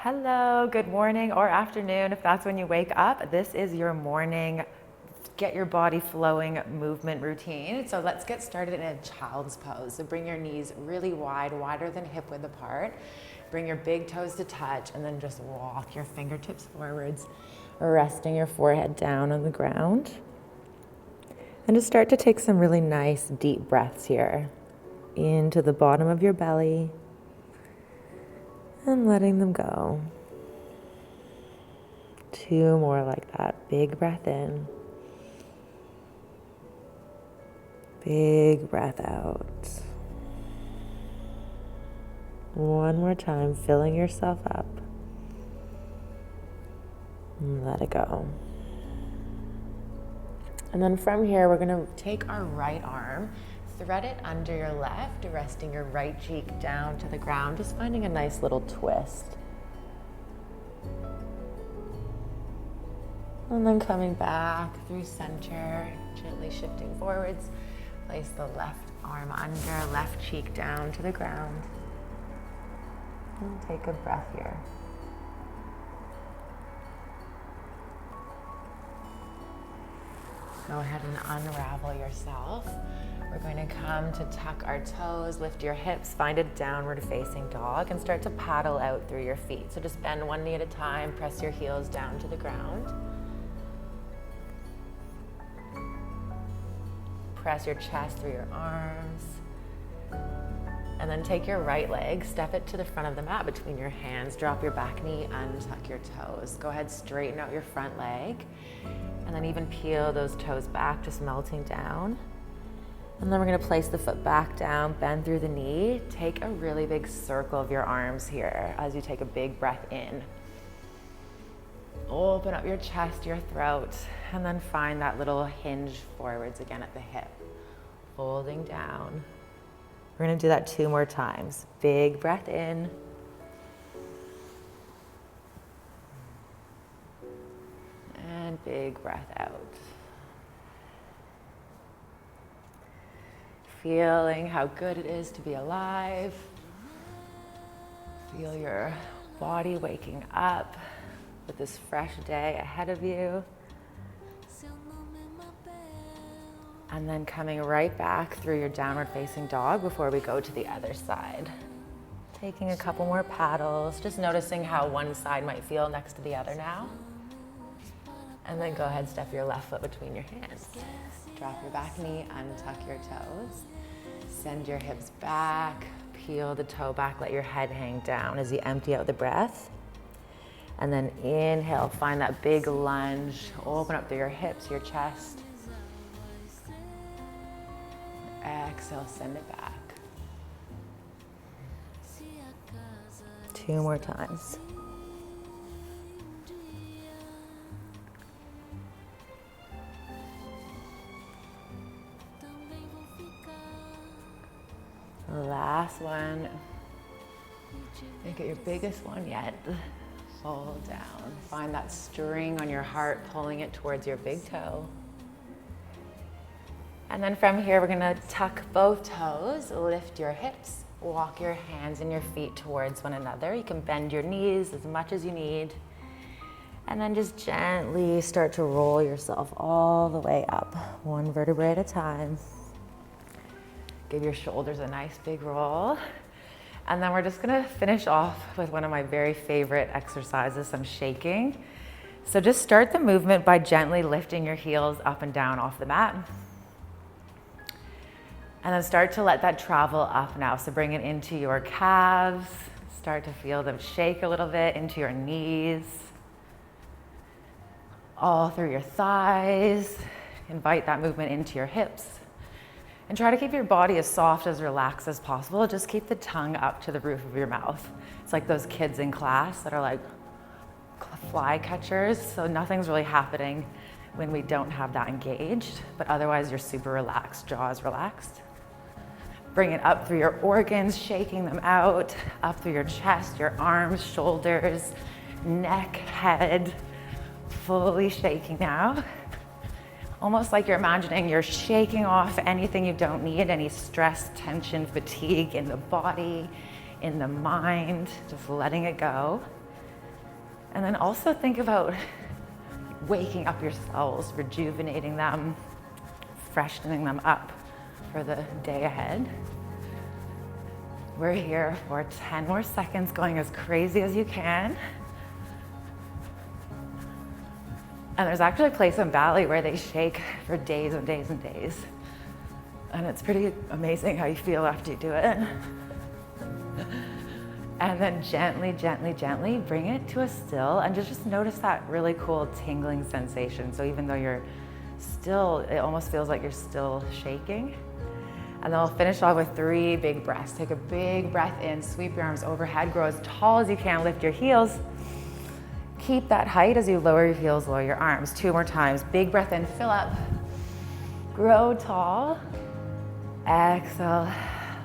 Hello, good morning or afternoon if that's when you wake up. This is your morning get your body flowing movement routine. So let's get started in a child's pose. So bring your knees really wide, wider than hip width apart. Bring your big toes to touch and then just walk your fingertips forwards, resting your forehead down on the ground. And just start to take some really nice deep breaths here into the bottom of your belly. And letting them go. 2 more like that. Big breath in. Big breath out. 1 more time, filling yourself up. And let it go. And then from here, we're going to take our right arm, thread it under your left, resting your right cheek down to the ground, just finding a nice little twist. And then coming back through center, gently shifting forwards. Place the left arm under, left cheek down to the ground. And take a breath here. Go ahead and unravel yourself. We're going to come to tuck our toes, lift your hips, find a downward facing dog, and start to paddle out through your feet. So just bend one knee at a time, press your heels down to the ground. Press your chest through your arms. And then take your right leg, step it to the front of the mat between your hands, drop your back knee, untuck your toes. Go ahead, straighten out your front leg, and then even peel those toes back, just melting down. And then we're gonna place the foot back down, bend through the knee, take a really big circle of your arms here as you take a big breath in. Open up your chest, your throat, and then find that little hinge forwards again at the hip. Folding down. We're gonna do that 2 more times. Big breath in. And big breath out. Feeling how good it is to be alive. Feel your body waking up with this fresh day ahead of you. And then coming right back through your downward facing dog before we go to the other side. Taking a couple more paddles, just noticing how one side might feel next to the other now. And then go ahead, step your left foot between your hands. Drop your back knee, untuck your toes. Send your hips back, peel the toe back, let your head hang down as you empty out the breath. And then inhale, find that big lunge, open up through your hips, your chest. Exhale, send it back. 2 more times. Last one. Make it your biggest one yet. Fold down. Find that string on your heart, pulling it towards your big toe. And then from here, we're gonna tuck both toes, lift your hips, walk your hands and your feet towards one another. You can bend your knees as much as you need. And then just gently start to roll yourself all the way up, 1 vertebrae at a time. Give your shoulders a nice big roll. And then we're just gonna finish off with one of my very favorite exercises, some shaking. So just start the movement by gently lifting your heels up and down off the mat. And then start to let that travel up now. So bring it into your calves. Start to feel them shake a little bit into your knees. All through your thighs. Invite that movement into your hips. And try to keep your body as soft, as relaxed as possible. Just keep the tongue up to the roof of your mouth. It's like those kids in class that are like fly catchers. So nothing's really happening when we don't have that engaged, but otherwise you're super relaxed, jaw is relaxed. Bring it up through your organs, shaking them out, up through your chest, your arms, shoulders, neck, head, fully shaking now. Almost like you're imagining you're shaking off anything you don't need, any stress, tension, fatigue in the body, in the mind, just letting it go. And then also think about waking up your cells, rejuvenating them, freshening them up for the day ahead. We're here for 10 more seconds, going as crazy as you can. And there's actually a place in Bali where they shake for days and days and days. And it's pretty amazing how you feel after you do it. And then gently, gently, gently bring it to a still and just notice that really cool tingling sensation. So even though you're still, it almost feels like you're still shaking. And then we'll finish off with 3 big breaths. Take a big breath in, sweep your arms overhead, grow as tall as you can, lift your heels. Keep that height as you lower your heels, lower your arms. 2 more times. Big breath in, fill up. Grow tall. Exhale,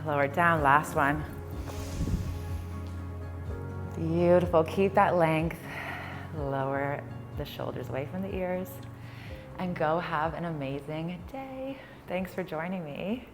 lower down, last one. Beautiful, keep that length. Lower the shoulders away from the ears and go have an amazing day. Thanks for joining me.